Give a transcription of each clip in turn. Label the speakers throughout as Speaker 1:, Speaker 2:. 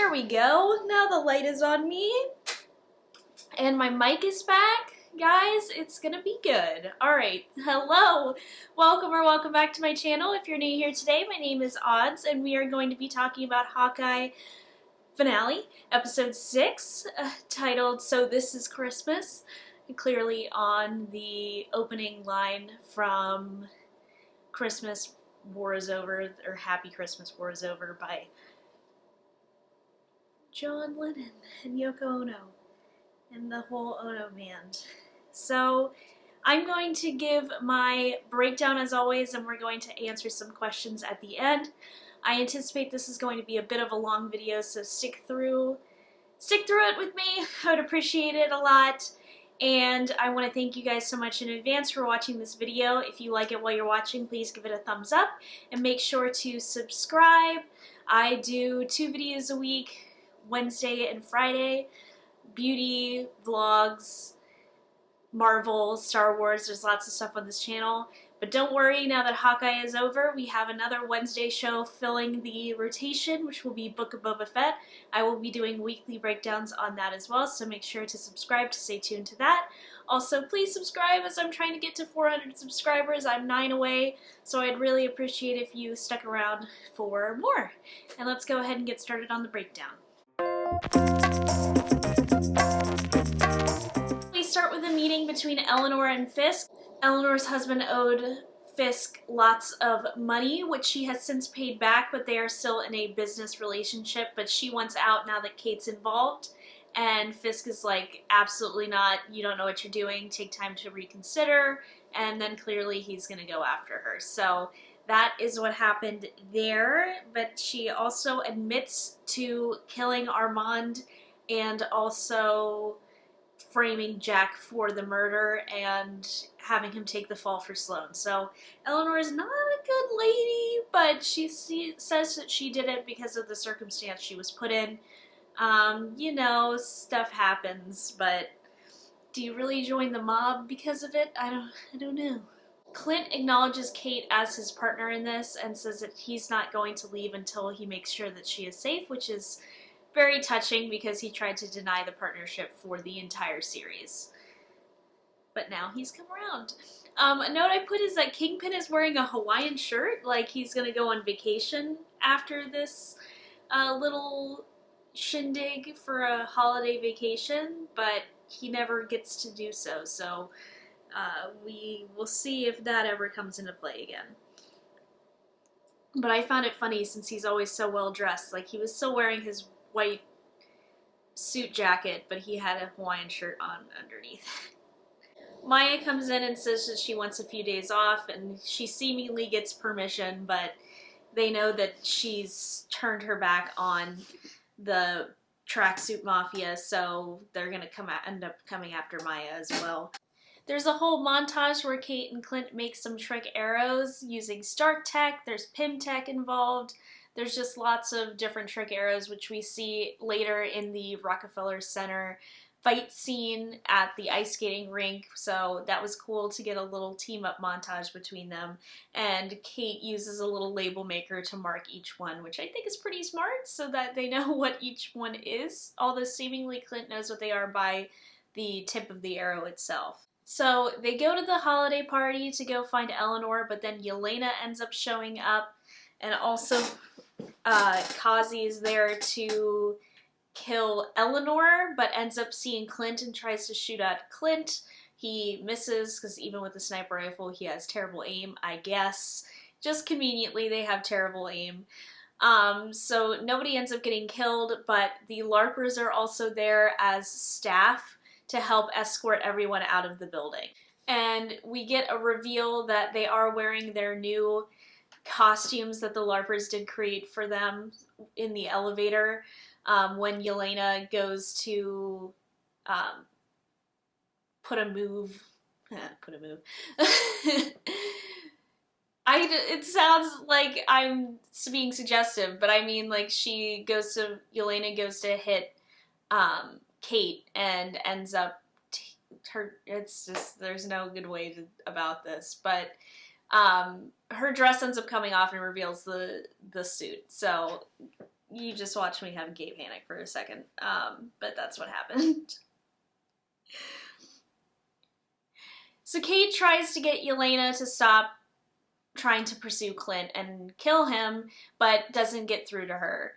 Speaker 1: There we go. Now the light is on me. And my mic is back. Guys, it's gonna be good. Alright, hello. Welcome back to my channel. If you're new here today, my name is Odds, and we are going to be talking about Hawkeye Finale, Episode 6, titled So This Is Christmas. Clearly on the opening line from Christmas War is Over, or Happy Christmas War is Over by John Lennon and Yoko Ono and the whole Ono band. So I'm going to give my breakdown as always, and we're going to answer some questions at the end. I anticipate this is going to be a bit of a long video, so stick through it with me. I would appreciate it a lot. And I want to thank you guys so much in advance for watching this video. If you like it while you're watching, please give it a thumbs up and make sure to subscribe. I do 2 videos a week, Wednesday and Friday. Beauty, vlogs, Marvel, Star Wars, there's lots of stuff on this channel. But don't worry, now that Hawkeye is over, we have another Wednesday show filling the rotation, which will be Book of Boba Fett. I will be doing weekly breakdowns on that as well, so make sure to subscribe to stay tuned to that. Also, please subscribe as I'm trying to get to 400 subscribers. I'm 9 away, so I'd really appreciate if you stuck around for more. And let's go ahead and get started on the breakdown. We start with a meeting between Eleanor and Fisk. Eleanor's husband owed Fisk lots of money, which she has since paid back, but they are still in a business relationship, but she wants out now that Kate's involved. And Fisk is like, absolutely not, you don't know what you're doing, take time to reconsider, and then clearly he's gonna go after her. So that is what happened there, but she also admits to killing Armand and also framing Jack for the murder and having him take the fall for Sloane. So Eleanor is not a good lady, but she says that she did it because of the circumstance she was put in. You know, stuff happens, but do you really join the mob because of it? I don't know. Clint acknowledges Kate as his partner in this and says that he's not going to leave until he makes sure that she is safe, which is very touching because he tried to deny the partnership for the entire series. But now he's come around. A note I put is that Kingpin is wearing a Hawaiian shirt, like he's going to go on vacation after this little shindig for a holiday vacation, but he never gets to do so, so we will see if that ever comes into play again. But I found it funny since he's always so well dressed. Like, he was still wearing his white suit jacket, but he had a Hawaiian shirt on underneath. Maya comes in and says that she wants a few days off, and she seemingly gets permission, but they know that she's turned her back on the tracksuit mafia, so they're gonna end up coming after Maya as well. There's a whole montage where Kate and Clint make some trick arrows using Stark Tech. There's Pym Tech involved. There's just lots of different trick arrows, which we see later in the Rockefeller Center fight scene at the ice skating rink. So that was cool to get a little team-up montage between them. And Kate uses a little label maker to mark each one, which I think is pretty smart, so that they know what each one is. Although seemingly Clint knows what they are by the tip of the arrow itself. So they go to the holiday party to go find Eleanor, but then Elena ends up showing up, and also Kazi is there to kill Eleanor, but ends up seeing Clint and tries to shoot at Clint. He misses, because even with the sniper rifle, he has terrible aim, I guess. Just conveniently, they have terrible aim. So nobody ends up getting killed, but the LARPers are also there as staff to help escort everyone out of the building. And we get a reveal that they are wearing their new costumes that the LARPers did create for them in the elevator when Elena goes to put a move. It sounds like I'm being suggestive, but I mean, like, Elena goes to hit Kate and ends up it's just, there's no good way about this, but her dress ends up coming off and reveals the suit. So You just watched me have gay panic for a second, but that's what happened. So Kate tries to get Elena to stop trying to pursue Clint and kill him, but doesn't get through to her.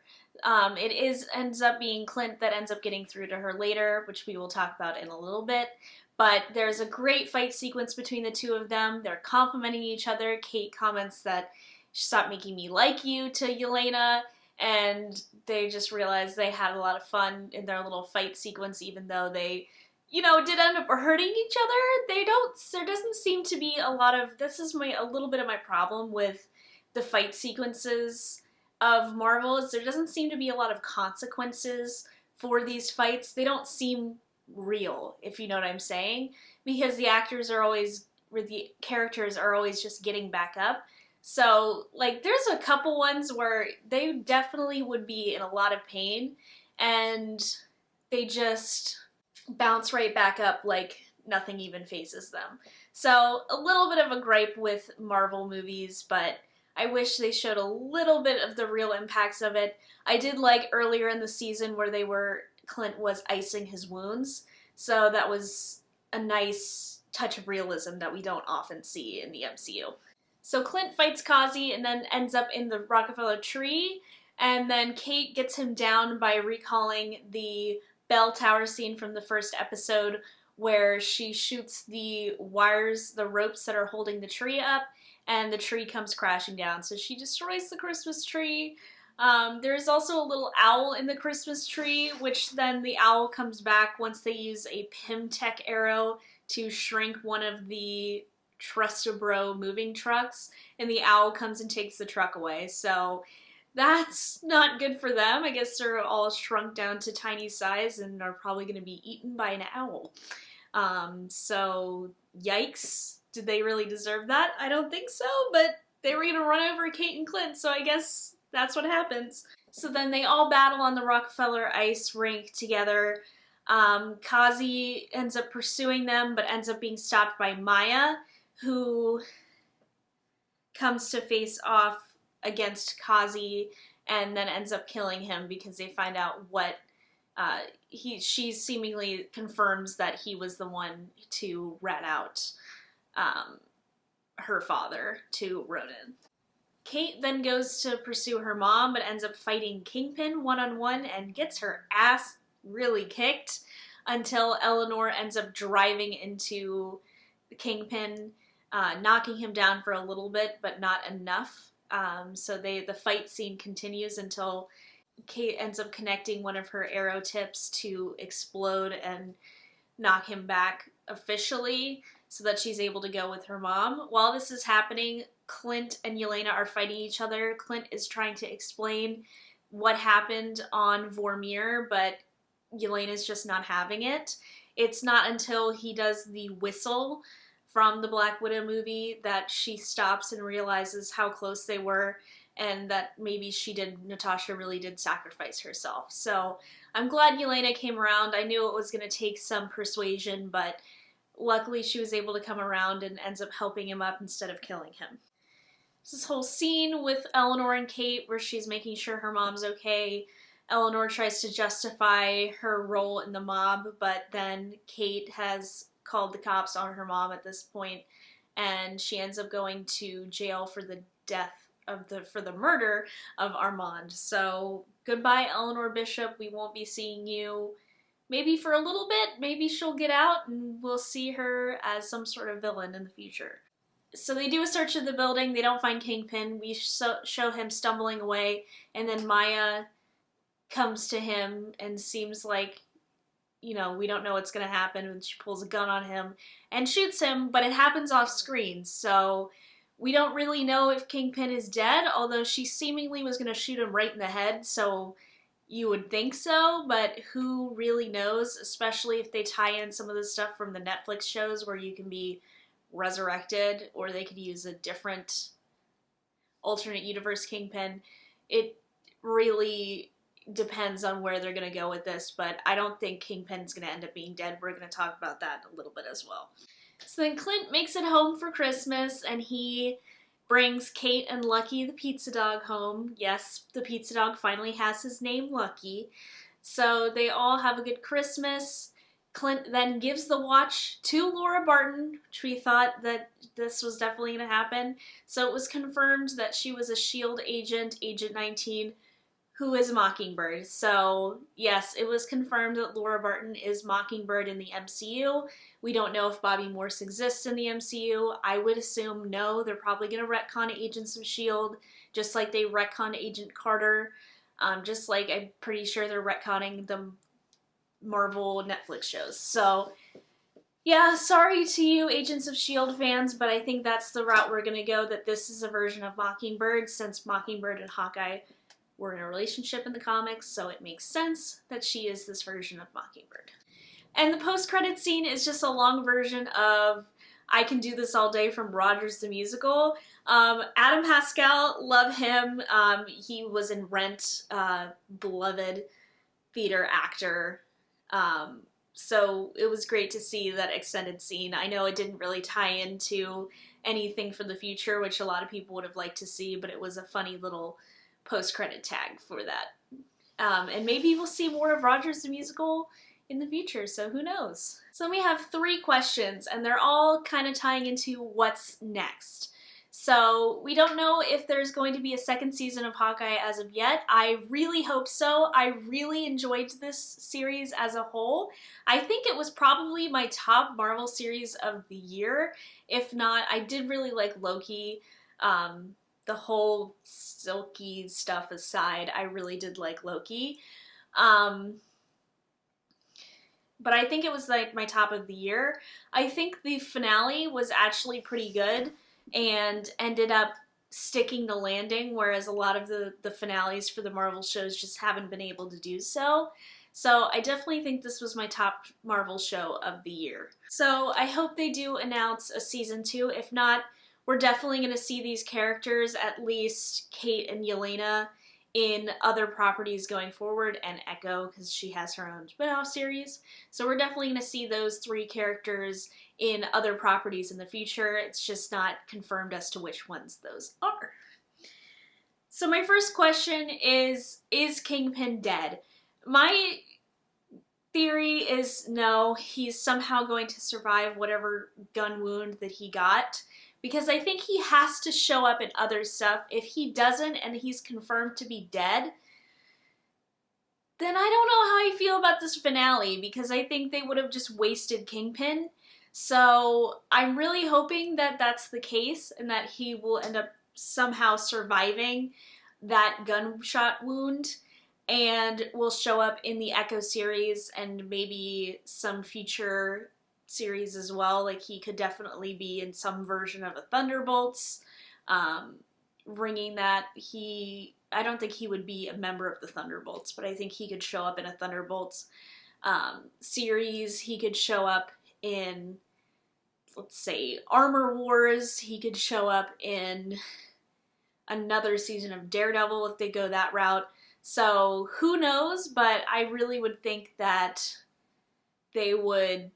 Speaker 1: Ends up being Clint that ends up getting through to her later, which we will talk about in a little bit. But there's a great fight sequence between the two of them. They're complimenting each other. Kate comments that, "Stop making me like you," to Elena, and they just realize they had a lot of fun in their little fight sequence, even though they, did end up hurting each other. There doesn't seem to be a lot of, this is a little bit of my problem with the fight sequences of Marvel, is there doesn't seem to be a lot of consequences for these fights. They don't seem real, if you know what I'm saying, because the characters are always just getting back up. So, there's a couple ones where they definitely would be in a lot of pain, and they just bounce right back up like nothing even phases them. So, a little bit of a gripe with Marvel movies, but I wish they showed a little bit of the real impacts of it. I did like earlier in the season where Clint was icing his wounds, so that was a nice touch of realism that we don't often see in the MCU. So Clint fights Kazi and then ends up in the Rockefeller tree, and then Kate gets him down by recalling the bell tower scene from the first episode where she shoots the wires, the ropes that are holding the tree up, and the tree comes crashing down. So she destroys the Christmas tree. There's also a little owl in the Christmas tree, which then the owl comes back once they use a Pym-Tech arrow to shrink one of the Trust-a-Bro moving trucks, and the owl comes and takes the truck away. So that's not good for them. I guess they're all shrunk down to tiny size and are probably going to be eaten by an owl. So yikes. Did they really deserve that? I don't think so, but they were going to run over Kate and Clint, so I guess that's what happens. So then they all battle on the Rockefeller ice rink together. Kazi ends up pursuing them, but ends up being stopped by Maya, who comes to face off against Kazi and then ends up killing him because they find out what she seemingly confirms that he was the one to rat out her father to Ronan. Kate then goes to pursue her mom, but ends up fighting Kingpin one-on-one and gets her ass really kicked until Eleanor ends up driving into Kingpin, knocking him down for a little bit, but not enough. So the fight scene continues until Kate ends up connecting one of her arrow tips to explode and knock him back officially so that she's able to go with her mom. While this is happening, Clint and Elena are fighting each other. Clint is trying to explain what happened on Vormir, but Elena's just not having it. It's not until he does the whistle from the Black Widow movie that she stops and realizes how close they were and that maybe Natasha really did sacrifice herself. So I'm glad Elena came around. I knew it was going to take some persuasion, but luckily she was able to come around and ends up helping him up instead of killing him. This whole scene with Eleanor and Kate where she's making sure her mom's okay. Eleanor tries to justify her role in the mob, but then Kate has called the cops on her mom at this point, and she ends up going to jail for the murder of Armand. So goodbye, Eleanor Bishop. We won't be seeing you maybe for a little bit. Maybe she'll get out and we'll see her as some sort of villain in the future. So they do a search of the building. They don't find Kingpin. We show him stumbling away, and then Maya comes to him and seems like, we don't know what's going to happen, and she pulls a gun on him and shoots him, but it happens off screen, so we don't really know if Kingpin is dead, although she seemingly was going to shoot him right in the head, so you would think so, but who really knows, especially if they tie in some of the stuff from the Netflix shows where you can be resurrected, or they could use a different alternate universe Kingpin. It really depends on where they're going to go with this, but I don't think Kingpin's going to end up being dead. We're going to talk about that a little bit as well. So then Clint makes it home for Christmas, and he brings Kate and Lucky the pizza dog home. Yes, the pizza dog finally has his name, Lucky. So they all have a good Christmas. Clint then gives the watch to Laura Barton, which we thought that this was definitely going to happen. So it was confirmed that she was a S.H.I.E.L.D. agent, Agent 19, who is Mockingbird. So yes, it was confirmed that Laura Barton is Mockingbird in the MCU. We don't know if Bobby Morse exists in the MCU. I would assume no. They're probably going to retcon Agents of S.H.I.E.L.D. just like they retconned Agent Carter. Just like I'm pretty sure they're retconning the Marvel Netflix shows. So yeah, sorry to you Agents of S.H.I.E.L.D. fans, but I think that's the route we're going to go, that this is a version of Mockingbird, since Mockingbird and Hawkeye were in a relationship in the comics, so it makes sense that she is this version of Mockingbird. And the post-credit scene is just a long version of I Can Do This All Day from Rogers the Musical. Adam Pascal, love him. He was in Rent, beloved theater actor. So it was great to see that extended scene. I know it didn't really tie into anything for the future, which a lot of people would have liked to see, but it was a funny little post-credit tag for that. And maybe we'll see more of Rogers the Musical in the future, so who knows? So then we have 3 questions, and they're all kind of tying into what's next. So we don't know if there's going to be a second season of Hawkeye as of yet. I really hope so. I really enjoyed this series as a whole. I think it was probably my top Marvel series of the year. If not, I did really like Loki. The whole silky stuff aside, I really did like Loki. But I think it was like my top of the year. I think the finale was actually pretty good and ended up sticking the landing, whereas a lot of the finales for the Marvel shows just haven't been able to do so. So I definitely think this was my top Marvel show of the year. So I hope they do announce a season 2. If not, we're definitely going to see these characters, at least Kate and Elena, in other properties going forward, and Echo, because she has her own spin-off series. So we're definitely going to see those 3 characters in other properties in the future. It's just not confirmed as to which ones those are. So my first question is Kingpin dead? My theory is no, he's somehow going to survive whatever gun wound that he got, because I think he has to show up in other stuff. If he doesn't and he's confirmed to be dead, then I don't know how I feel about this finale, because I think they would have just wasted Kingpin. So I'm really hoping that that's the case and that he will end up somehow surviving that gunshot wound and will show up in the Echo series and maybe some future series as well. Like, he could definitely be in some version of a Thunderbolts, ringing that. I don't think he would be a member of the Thunderbolts, but I think he could show up in a Thunderbolts series. He could show up in, let's say, Armor Wars. He could show up in another season of Daredevil if they go that route. So who knows, but I really would think that they would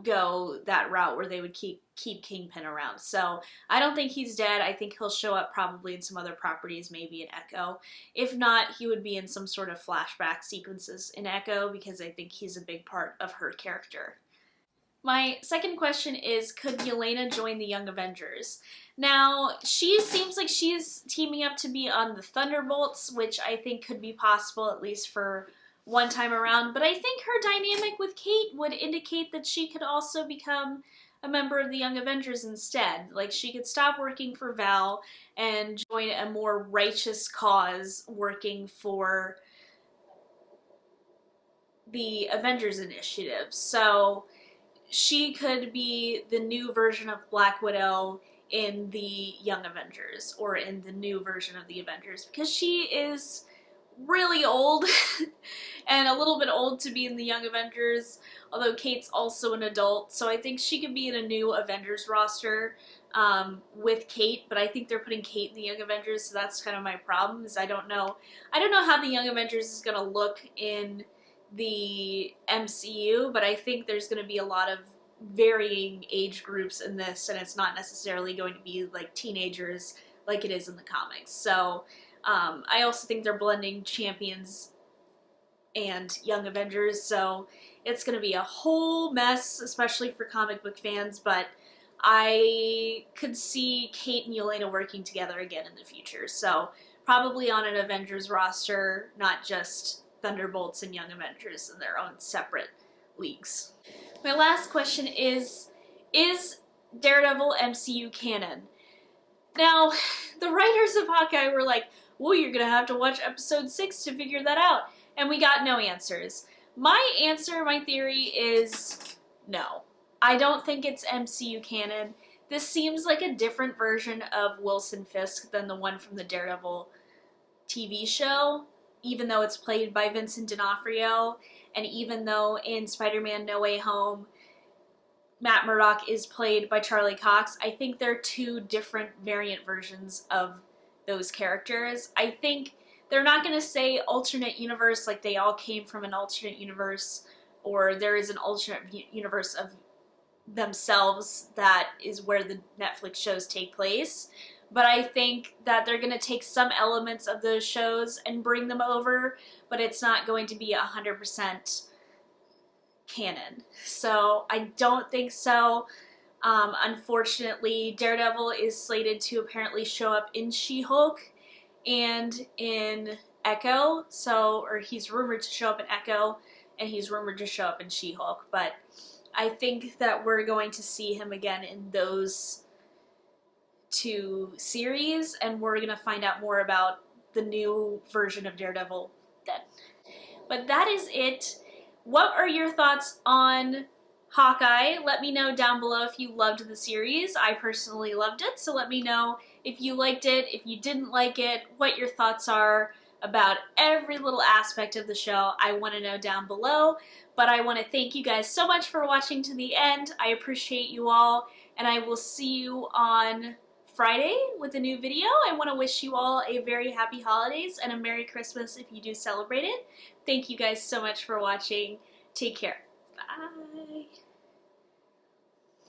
Speaker 1: go that route where they would keep Kingpin around. So I don't think he's dead. I think he'll show up probably in some other properties, maybe in Echo. If not, he would be in some sort of flashback sequences in Echo, because I think he's a big part of her character. My second question is, could Elena join the Young Avengers? Now, she seems like she's teaming up to be on the Thunderbolts, which I think could be possible, at least for one time around, but I think her dynamic with Kate would indicate that she could also become a member of the Young Avengers instead. Like, she could stop working for Val and join a more righteous cause working for the Avengers Initiative. So she could be the new version of Black Widow in the Young Avengers, or in the new version of the Avengers, because she is really old and a little bit old to be in the Young Avengers, although Kate's also an adult, so I think she could be in a new Avengers roster with Kate, but I think they're putting Kate in the Young Avengers, so that's kind of my problem, is I don't know how the Young Avengers is going to look in the MCU, but I think there's going to be a lot of varying age groups in this, and it's not necessarily going to be like teenagers like it is in the comics. So I also think they're blending Champions and Young Avengers, so it's going to be a whole mess, especially for comic book fans, but I could see Kate and Elena working together again in the future, so probably on an Avengers roster, not just Thunderbolts and Young Avengers in their own separate leagues. My last question is Daredevil MCU canon? Now, the writers of Hawkeye were like, well, you're going to have to watch episode 6 to figure that out. And we got no answers. My answer, my theory is no. I don't think it's MCU canon. This seems like a different version of Wilson Fisk than the one from the Daredevil TV show, even though it's played by Vincent D'Onofrio, and even though in Spider-Man No Way Home, Matt Murdock is played by Charlie Cox. I think they're two different variant versions of those characters. I think they're not going to say alternate universe like they all came from an alternate universe, or there is an alternate universe of themselves that is where the Netflix shows take place. But I think that they're going to take some elements of those shows and bring them over, but it's not going to be 100% canon. So I don't think so. Unfortunately, Daredevil is slated to apparently show up in She-Hulk and in Echo, or he's rumored to show up in Echo, and he's rumored to show up in She-Hulk, but I think that we're going to see him again in those two series, and we're going to find out more about the new version of Daredevil then. But that is it. What are your thoughts on Hawkeye? Let me know down below if you loved the series. I personally loved it, so let me know if you liked it, if you didn't like it, what your thoughts are about every little aspect of the show. I want to know down below, but I want to thank you guys so much for watching to the end. I appreciate you all, and I will see you on Friday with a new video. I want to wish you all a very happy holidays and a Merry Christmas if you do celebrate it. Thank you guys so much for watching. Take care. Bye.